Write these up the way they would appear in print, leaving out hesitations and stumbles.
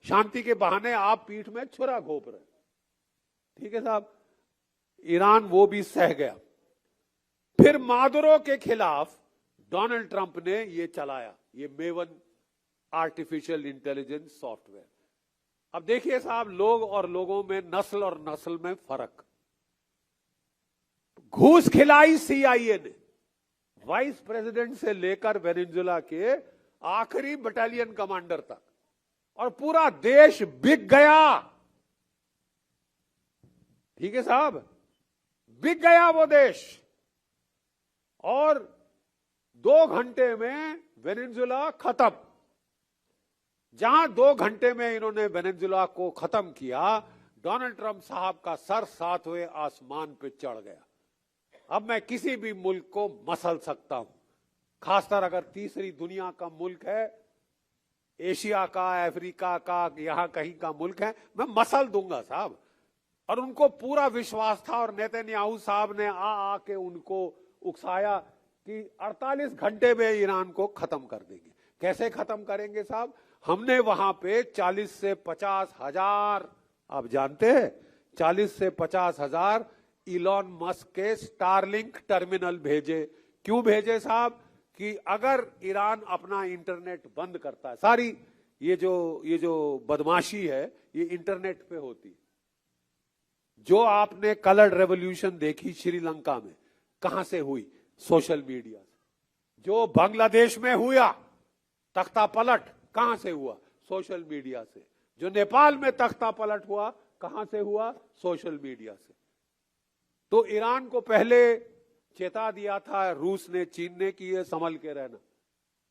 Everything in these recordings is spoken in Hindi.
शांति के बहाने आप पीठ में छुरा घोंप रहे। ठीक है साहब, ईरान वो भी सह गया। फिर मादुरो के खिलाफ डोनाल्ड ट्रंप ने ये चलाया, ये मेवन आर्टिफिशियल इंटेलिजेंस सॉफ्टवेयर। अब देखिए साहब, लोग और लोगों में, नस्ल और नस्ल में फर्क। घूस खिलाई सीआईए ने वाइस प्रेसिडेंट से लेकर वेनेजुएला के आखिरी बटालियन कमांडर तक, और पूरा देश बिक गया। ठीक है साहब, बिक गया वो देश। और 2 घंटे में वेनेजुएला खत्म। जहां 2 घंटे में इन्होंने वेनेजुएला को खत्म किया, डोनाल्ड ट्रंप साहब का सर 7वें आसमान पे चढ़ गया। अब मैं किसी भी मुल्क को मसल सकता हूं, खासकर अगर तीसरी दुनिया का मुल्क है, एशिया का, अफ्रीका का, यहां कहीं का मुल्क है, मैं मसल दूंगा साहब। और उनको पूरा विश्वास था, और नेतन्याहू साहब ने आके उनको उकसाया कि 48 घंटे में ईरान को खत्म कर देंगे। कैसे खत्म करेंगे साहब? हमने वहां पे 40 से 50 हजार, आप जानते हैं, 40 से 50 हजार इलॉन मस्क के स्टारलिंक टर्मिनल भेजे। क्यों भेजे साहब? कि अगर ईरान अपना इंटरनेट बंद करता है, सारी ये जो बदमाशी है ये इंटरनेट पे होती है। जो आपने कलर रेवोल्यूशन देखी श्रीलंका में, कहां से हुई? सोशल मीडिया से। जो बांग्लादेश में हुआ तख्ता पलट, कहां से हुआ? सोशल मीडिया से। जो नेपाल में तख्ता पलट हुआ, कहां से हुआ? सोशल मीडिया से। तो ईरान को पहले चेता दिया था रूस ने, चीन ने, कि ये संभल के रहना।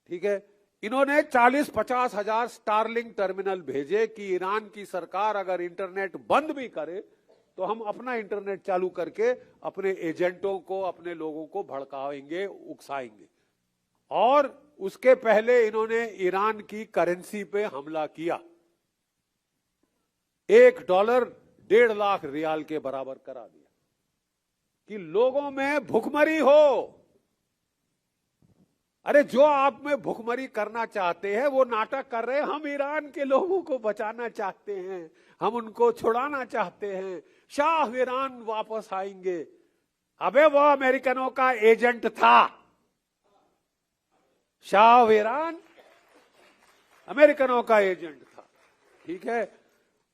ठीक है, इन्होंने 40-50 हजार स्टारलिंक टर्मिनल भेजे कि ईरान की सरकार अगर इंटरनेट बंद भी करे तो हम अपना इंटरनेट चालू करके अपने एजेंटों को, अपने लोगों को भड़काएंगे, उकसाएंगे। और उसके पहले इन्होंने ईरान की करेंसी पे हमला किया। $1 1.5 लाख रियाल के बराबर करा दिया कि लोगों में भुखमरी हो। अरे जो आप में भुखमरी करना चाहते हैं वो नाटक कर रहे हैं। हम ईरान के लोगों को बचाना चाहते हैं, हम उनको छुड़ाना चाहते हैं, शाह ईरान वापस आएंगे। अबे वो अमेरिकनों का एजेंट था। शाह ईरान अमेरिकनों का एजेंट था। ठीक है,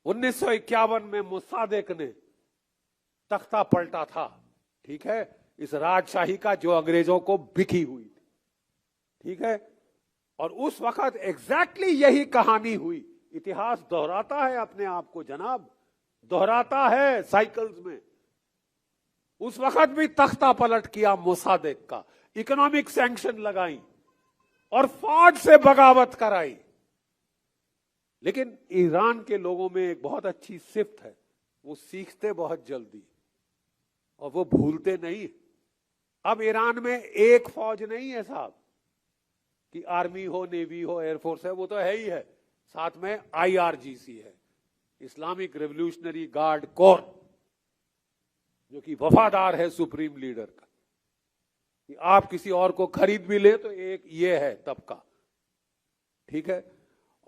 1951 में मुसादेक ने तख्ता पलटा था। ठीक है, इस राजशाही का जो अंग्रेजों को बिकी हुई थी। ठीक है, और उस वक्त एग्जैक्टली यही कहानी हुई। इतिहास दोहराता है अपने आप को जनाब, दोहराता है साइकिल्स में। उस वक्त भी तख्ता पलट किया मुसादेक का, इकोनॉमिक सैंक्शन लगाई और फौज से बगावत कराई। लेकिन ईरान के लोगों में एक बहुत अच्छी सिफ्त है, वो सीखते बहुत जल्दी और वो भूलते नहीं। अब ईरान में एक फौज नहीं है साहब कि आर्मी हो, नेवी हो, एयरफोर्स है, वो तो है ही है। साथ में IRGC है, इस्लामिक रेवोल्यूशनरी गार्ड कोर, जो कि वफादार है सुप्रीम लीडर का। कि आप किसी और को खरीद भी ले तो एक ये है तबका। ठीक है,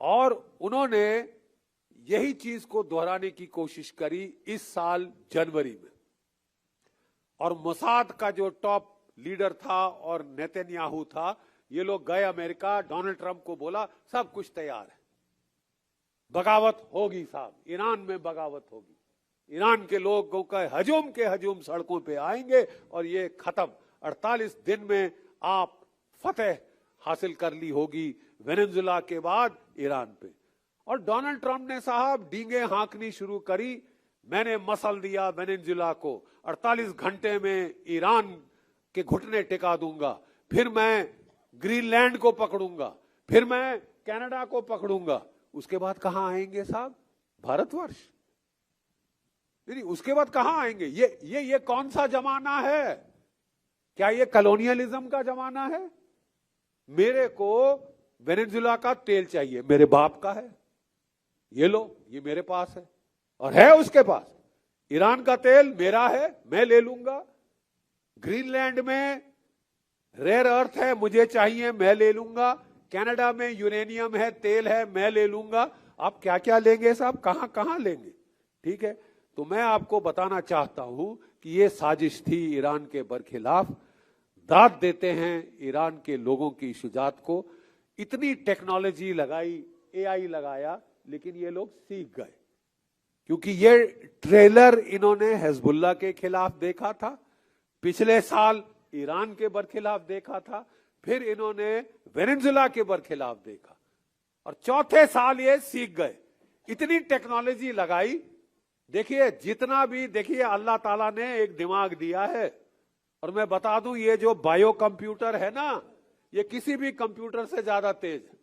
और उन्होंने यही चीज को दोहराने की कोशिश करी इस साल जनवरी में। और मोसाद का जो टॉप लीडर था और नेतन्याहू था, ये लोग गए अमेरिका। डोनाल्ड ट्रंप को बोला सब कुछ तैयार है, बगावत होगी साहब, ईरान में बगावत होगी। ईरान के लोगों का हजूम के हजूम सड़कों पे आएंगे और ये खत्म। 48 दिन में आप फतेह हासिल कर ली होगी वेनेजुएला के बाद ईरान पे। और डोनाल्ड ट्रंप ने साहब डींगे हाँकनी शुरू करी। मैंने मसल दिया वेनेजुएला को, 48 घंटे में ईरान के घुटने टिका दूंगा, फिर मैं ग्रीनलैंड को पकड़ूंगा, फिर मैं कनाडा को पकड़ूंगा। उसके बाद कहां आएंगे साहब? भारतवर्ष। नहीं, उसके बाद कहां आएंगे? ये कौन सा जमाना है? क्या ये कॉलोनियलिज्म का जमाना है? मेरे को वेनेजुएला का तेल चाहिए, मेरे बाप का है, ये लो, ये मेरे पास है और है उसके पास। ईरान का तेल मेरा है, मैं ले लूंगा। ग्रीनलैंड में रेयर अर्थ है, मुझे चाहिए, मैं ले लूंगा। कनाडा में यूरेनियम है, तेल है, मैं ले लूंगा। आप क्या क्या लेंगे साहब, कहां कहां लेंगे? ठीक है, तो मैं आपको बताना चाहता हूं कि ये साजिश थी ईरान के बरखिलाफ। दाद देते हैं ईरान के लोगों की शुजात को। इतनी टेक्नोलॉजी लगाई, एआई लगाया, लेकिन ये लोग सीख गए, क्योंकि ये ट्रेलर इन्होंने हिजबुल्लाह के खिलाफ देखा था, पिछले साल ईरान के बरखिलाफ देखा था, फिर इन्होंने वेनेजुला के बरखिलाफ देखा, और चौथे साल ये सीख गए। इतनी टेक्नोलॉजी लगाई। देखिए जितना भी, देखिए अल्लाह ताला ने एक दिमाग दिया है, और मैं बता दूं ये जो बायो कंप्यूटर है ना, ये किसी भी कंप्यूटर से ज्यादा तेज है।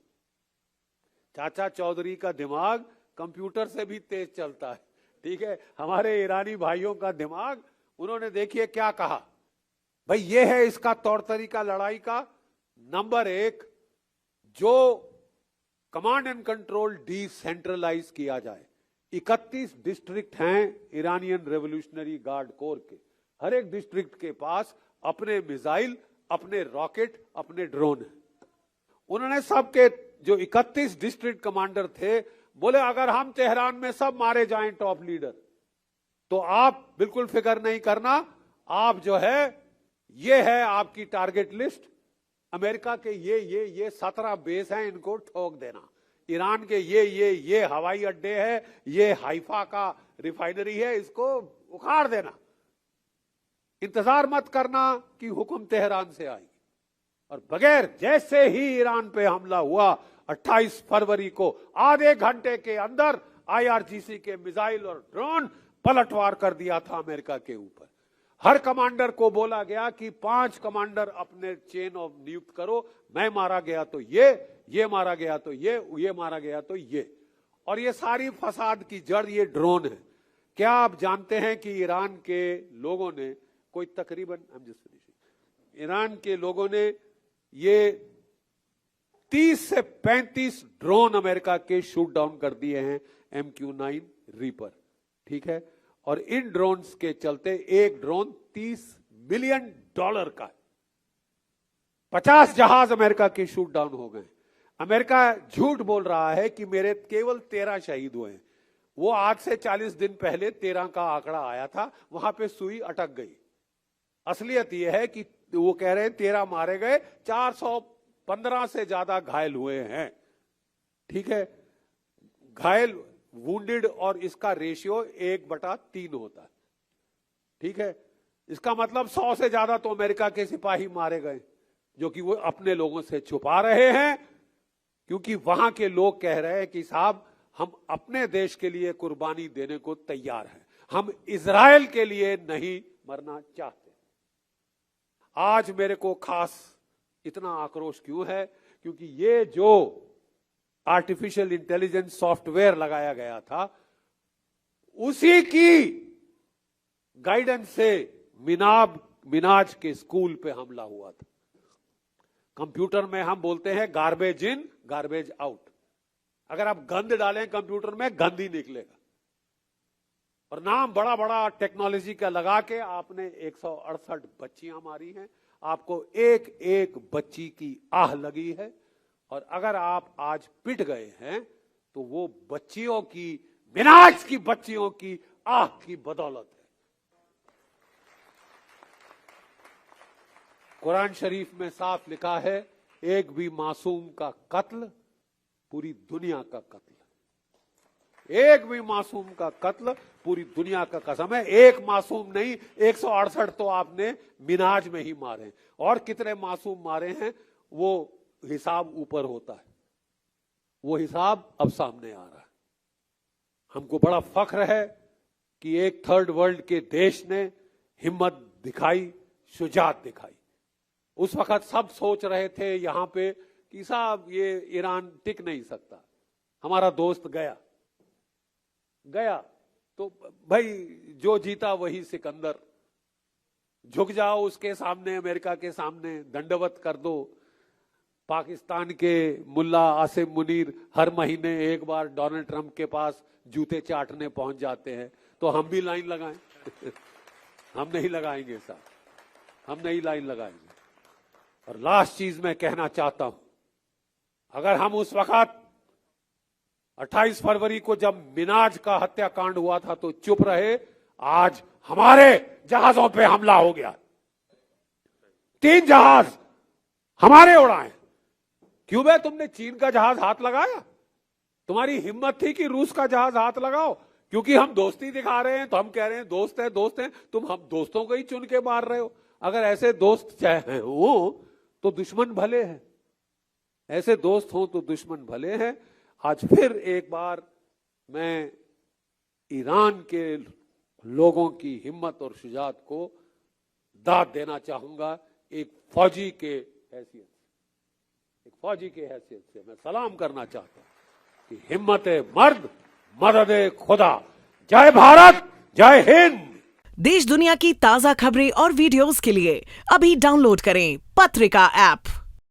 चाचा चौधरी का दिमाग कंप्यूटर से भी तेज चलता है। ठीक है, हमारे ईरानी भाइयों का दिमाग, उन्होंने देखिए क्या कहा, भाई ये है इसका तौर तरीका लड़ाई का। नंबर 1, जो कमांड एंड कंट्रोल डिसेंट्रलाइज किया जाए। 31 डिस्ट्रिक्ट हैं ईरानियन रेवोल्यूशनरी गार्ड कोर के, हर एक डिस्ट्रिक्ट के पास अपने मिसाइल, अपने रॉकेट, अपने ड्रोन हैं। उन्होंने सबके जो 31 डिस्ट्रिक्ट कमांडर थे, बोले अगर हम तेहरान में सब मारे जाएं टॉप लीडर, तो आप बिल्कुल फिक्र नहीं करना, आप जो है, ये है आपकी टारगेट लिस्ट, अमेरिका के ये 17 बेस हैं, इनको ठोक देना। ईरान के ये हवाई अड्डे है, ये हाइफा का रिफाइनरी है, इसको उखाड़ देना। इंतजार मत करना कि हुक्म तेहरान से आएगी। और बगैर, जैसे ही ईरान पे हमला हुआ 28 फरवरी को, आधे घंटे के अंदर आईआरजीसी के मिसाइल और ड्रोन पलटवार कर दिया था अमेरिका के ऊपर। हर कमांडर को बोला गया कि 5 कमांडर अपने चेन ऑफ नियुक्त करो, मैं मारा गया तो ये मारा गया तो ये मारा गया तो ये। और ये सारी फसाद की जड़ ये ड्रोन है। क्या आप जानते हैं कि ईरान के लोगों ने कोई तकरीबन, ईरान के लोगों ने ये 30 से 35 ड्रोन अमेरिका के शूट डाउन कर दिए हैं, MQ-9 रीपर। ठीक है, और इन ड्रोन्स के चलते एक ड्रोन $30 मिलियन का है। 50 जहाज अमेरिका के शूट डाउन हो गए। अमेरिका झूठ बोल रहा है कि मेरे केवल 13 शहीद हुए हैं। वो आज से 40 दिन पहले 13 का आंकड़ा आया था, वहां पे सुई अटक गई। असलियत यह है कि वो कह रहे हैं 13 मारे गए, 415 से ज्यादा घायल हुए हैं। ठीक है, घायल, वुंडेड, और इसका रेशियो 1/3 होता है। ठीक है, इसका मतलब 100 से ज्यादा तो अमेरिका के सिपाही मारे गए, जो कि वो अपने लोगों से छुपा रहे हैं, क्योंकि वहां के लोग कह रहे हैं कि साहब हम अपने देश के लिए कुर्बानी देने को तैयार हैं, हम इजराइल के लिए नहीं मरना चाहते। आज मेरे को खास इतना आक्रोश क्यों है, क्योंकि ये जो आर्टिफिशियल इंटेलिजेंस सॉफ्टवेयर लगाया गया था, उसी की गाइडेंस से मिनाज के स्कूल पे हमला हुआ था। कंप्यूटर में हम बोलते हैं गार्बेज इन गार्बेज आउट। अगर आप गंद डालें कंप्यूटर में, गंद ही निकलेगा। और नाम बड़ा बड़ा टेक्नोलॉजी का लगा के आपने 168 बच्चियां मारी हैं। आपको एक एक बच्ची की आह लगी है, और अगर आप आज पिट गए हैं तो वो बच्चियों की, मिनाज की बच्चियों की आह की बदौलत है। कुरान शरीफ में साफ लिखा है, एक भी मासूम का कत्ल पूरी दुनिया का कत्ल। एक भी मासूम का कत्ल पूरी दुनिया का कसम है। एक मासूम नहीं, 168 तो आपने मिनाज में ही मारे, और कितने मासूम मारे हैं वो हिसाब ऊपर होता है। वो हिसाब अब सामने आ रहा है। हमको बड़ा फख्र है कि एक थर्ड वर्ल्ड के देश ने हिम्मत दिखाई, शुजात दिखाई। उस वक्त सब सोच रहे थे यहां पे कि साहब ये ईरान टिक नहीं सकता, हमारा दोस्त गया तो भाई जो जीता वही सिकंदर, झुक जाओ उसके सामने, अमेरिका के सामने दंडवत कर दो। पाकिस्तान के मुल्ला आसिम मुनीर हर महीने एक बार डोनाल्ड ट्रंप के पास जूते चाटने पहुंच जाते हैं, तो हम भी लाइन लगाएं? हम नहीं लगाएंगे साहब, हम नहीं लाइन लगाएंगे। और लास्ट चीज मैं कहना चाहता हूं, अगर हम उस वक्त 28 फरवरी को जब मिनाज का हत्याकांड हुआ था तो चुप रहे, आज हमारे जहाजों पे हमला हो गया। 3 जहाज हमारे उड़ाए। क्यों बे तुमने चीन का जहाज हाथ लगाया? तुम्हारी हिम्मत थी कि रूस का जहाज हाथ लगाओ? क्योंकि हम दोस्ती दिखा रहे हैं तो हम कह रहे हैं दोस्त है दोस्त है, तुम हम दोस्तों को ही चुन के मार रहे हो। अगर ऐसे दोस्त चाहे हो तो दुश्मन भले हैं, ऐसे दोस्त हो तो दुश्मन भले हैं। आज फिर एक बार मैं ईरान के लोगों की हिम्मत और शुजात को दाद देना चाहूंगा। एक फौजी के हैसियत से मैं सलाम करना चाहता हूं कि हिम्मत मर्द मदद खुदा। जय भारत, जय हिंद। देश दुनिया की ताजा खबरें और वीडियोस के लिए अभी डाउनलोड करें पत्रिका ऐप।